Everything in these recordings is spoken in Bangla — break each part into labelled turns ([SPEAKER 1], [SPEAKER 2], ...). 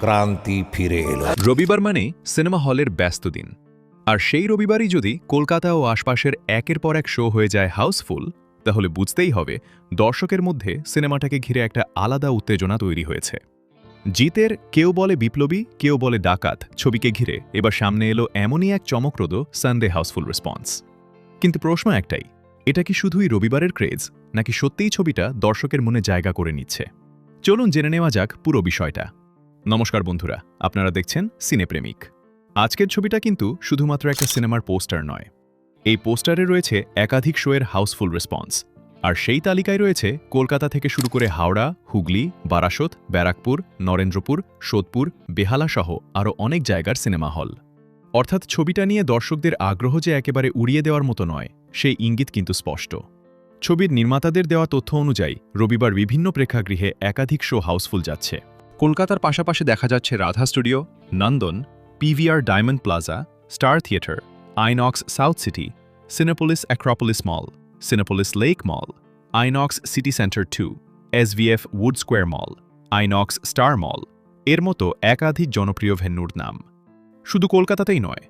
[SPEAKER 1] ক্রান্তি ফিরে এলো।
[SPEAKER 2] রবিবার মানে সিনেমা হলের ব্যস্ত দিন। আর সেই রবিবারই যদি কলকাতা ও আশপাশের একের পর এক শো হয়ে যায় হাউসফুল, তাহলে বুঝতেই হবে দর্শকের মধ্যে সিনেমাটাকে ঘিরে একটা আলাদা উত্তেজনা তৈরি হয়েছে। জিতের কেউ বলে বিপ্লবী, কেউ বলে ডাকাত ছবিকে ঘিরে এবার সামনে এলো এমনই এক চমকপ্রদ সানডে হাউসফুল রেসপন্স। কিন্তু প্রশ্ন একটাই, এটা কি শুধুই রবিবারের ক্রেজ, নাকি সত্যিই ছবিটা দর্শকের মনে জায়গা করে নিচ্ছে? চলুন জেনে নেওয়া যাক পুরো বিষয়টা। নমস্কার বন্ধুরা, আপনারা দেখছেন সিনেপ্রেমিক। আজকের ছবিটা কিন্তু শুধুমাত্র একটা সিনেমার পোস্টার নয়। এই পোস্টারে রয়েছে একাধিক শোয়ের হাউসফুল রেসপন্স, আর সেই তালিকায় রয়েছে কলকাতা থেকে শুরু করে হাওড়া, হুগলি, বারাসত, ব্যারাকপুর, নরেন্দ্রপুর, সোদপুর, বেহালা সহ আরও অনেক জায়গার সিনেমা হল। অর্থাৎ ছবিটা নিয়ে দর্শকদের আগ্রহ যে একেবারে উড়িয়ে দেওয়ার মতো নয়, সেই ইঙ্গিত কিন্তু স্পষ্ট। ছবির নির্মাতাদের দেওয়া তথ্য অনুযায়ী রবিবার বিভিন্ন প্রেক্ষাগৃহে একাধিক শো হাউসফুল যাচ্ছে। কলকাতার পাশাপাশি দেখা যাচ্ছে Radha studio, Nandan, PVR Diamond Plaza, Star Theatre, INOX South City, Cinepolis Acropolis Mall, Cinepolis Lake Mall, INOX City Centre 2, SVF Wood Square Mall, INOX Star Mall, এর মতো একাধিক জনপ্রিয় ভেন্যুর নাম। শুধু কলকাতাতেই নয়,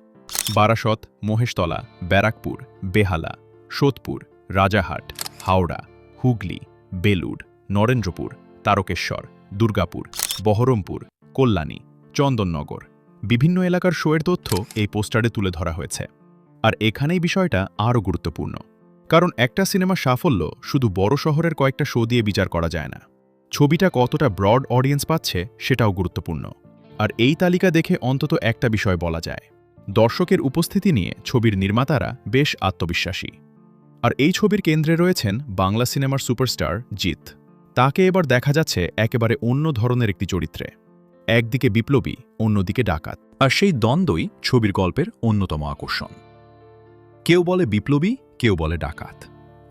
[SPEAKER 2] বারাসত, মহেশতলা, ব্যারাকপুর, বেহালা, সোদপুর, রাজারহাট, হাওড়া, হুগলি, বেলুড়, নরেন্দ্রপুর, তারকেশ্বর, দুর্গাপুর, বহরমপুর, কল্যাণী, চন্দননগর, বিভিন্ন এলাকার শোয়ের তথ্য এই পোস্টারে তুলে ধরা হয়েছে। আর এখানেই বিষয়টা আরও গুরুত্বপূর্ণ, কারণ একটা সিনেমার সাফল্য শুধু বড় শহরের কয়েকটা শো দিয়ে বিচার করা যায় না। ছবিটা কতটা ব্রড অডিয়েন্স পাচ্ছে সেটাও গুরুত্বপূর্ণ। আর এই তালিকা দেখে অন্তত একটা বিষয় বলা যায়, দর্শকের উপস্থিতি নিয়ে ছবির নির্মাতারা বেশ আত্মবিশ্বাসী। আর এই ছবির কেন্দ্রে রয়েছেন বাংলা সিনেমার সুপারস্টার জিত। তাকে এবার দেখা যাচ্ছে একেবারে অন্য ধরনের একটি চরিত্রে, একদিকে বিপ্লবী, অন্যদিকে ডাকাত। আর সেই দ্বন্দ্বই ছবির গল্পের অন্যতম আকর্ষণ। কেউ বলে বিপ্লবী, কেউ বলে ডাকাত।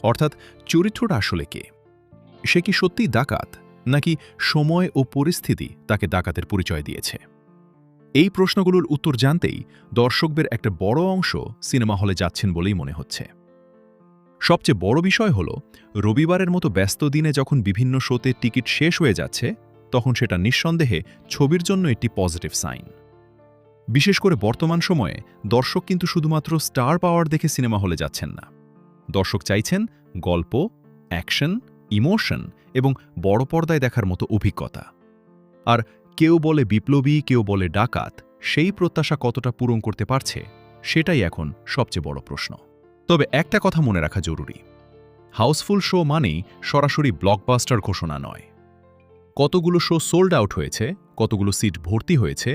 [SPEAKER 2] অর্থাৎ চরিত্রটা আসলে কে? সে কি সত্যিই ডাকাত, নাকি সময় ও পরিস্থিতি তাকে ডাকাতের পরিচয় দিয়েছে? এই প্রশ্নগুলোর উত্তর জানতেই দর্শকদের একটা বড় অংশ সিনেমা হলে যাচ্ছেন বলেই মনে হচ্ছে। সবচেয়ে বড় বিষয় হল, রবিবারের মতো ব্যস্ত দিনে যখন বিভিন্ন শোতে টিকিট শেষ হয়ে যাচ্ছে, তখন সেটা নিঃসন্দেহে ছবির জন্য একটি পজিটিভ সাইন। বিশেষ করে বর্তমান সময়ে দর্শক কিন্তু শুধুমাত্র স্টার পাওয়ার দেখে সিনেমা হলে যাচ্ছেন না। দর্শক চাইছেন গল্প, অ্যাকশন, ইমোশন এবং বড় পর্দায় দেখার মতো অভিজ্ঞতা। আর কেউ বলে বিপ্লবী, কেউ বলে ডাকাত, সেই প্রত্যাশা কতটা পূরণ করতে পারছে, সেটাই এখন সবচেয়ে বড় প্রশ্ন। তবে একটা কথা মনে রাখা জরুরি, হাউসফুল শো মানেই সরাসরি ব্লকবাস্টার ঘোষণা নয়। কতগুলো শো সোল্ড আউট হয়েছে, কতগুলো সিট ভর্তি হয়েছে,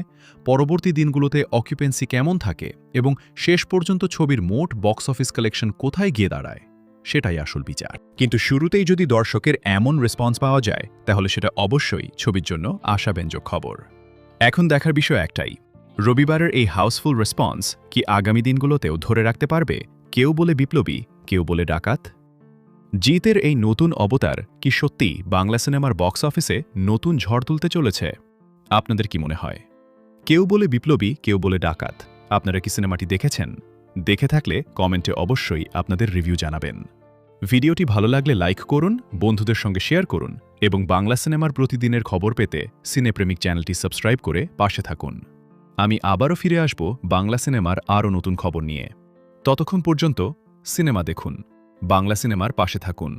[SPEAKER 2] পরবর্তী দিনগুলোতে অকুপেন্সি কেমন থাকে এবং শেষ পর্যন্ত ছবির মোট বক্স অফিস কালেকশন কোথায় গিয়ে দাঁড়ায়, সেটাই আসল বিচার। কিন্তু শুরুতেই যদি দর্শকের এমন রেসপন্স পাওয়া যায়, তাহলে সেটা অবশ্যই ছবির জন্য আশাব্যঞ্জক খবর। এখন দেখার বিষয় একটাই, রবিবারের এই হাউসফুল রেসপন্স কি আগামী দিনগুলোতেও ধরে রাখতে পারবে কেউ বলে বিপ্লবী, কেউ বলে ডাকাত? জিতের এই নতুন অবতার কি সত্যি বাংলা সিনেমার বক্স অফিসে নতুন ঝড় তুলতে চলেছে? আপনাদের কি মনে হয়? কেউ বলে বিপ্লবী, কেউ বলে ডাকাত, আপনারা কি সিনেমাটি দেখেছেন? দেখে থাকলে কমেন্টে অবশ্যই আপনাদের রিভিউ জানাবেন। ভিডিওটি ভালো লাগলে লাইক করুন, বন্ধুদের সঙ্গে শেয়ার করুন এবং বাংলা সিনেমার প্রতিদিনের খবর পেতে সিনেপ্রেমিক চ্যানেলটি সাবস্ক্রাইব করে পাশে থাকুন। আমি আবারও ফিরে আসব বাংলা সিনেমার আরও নতুন খবর নিয়ে। ততক্ষণ পর্যন্ত সিনেমা দেখুন, বাংলা সিনেমার পাশে থাকুন।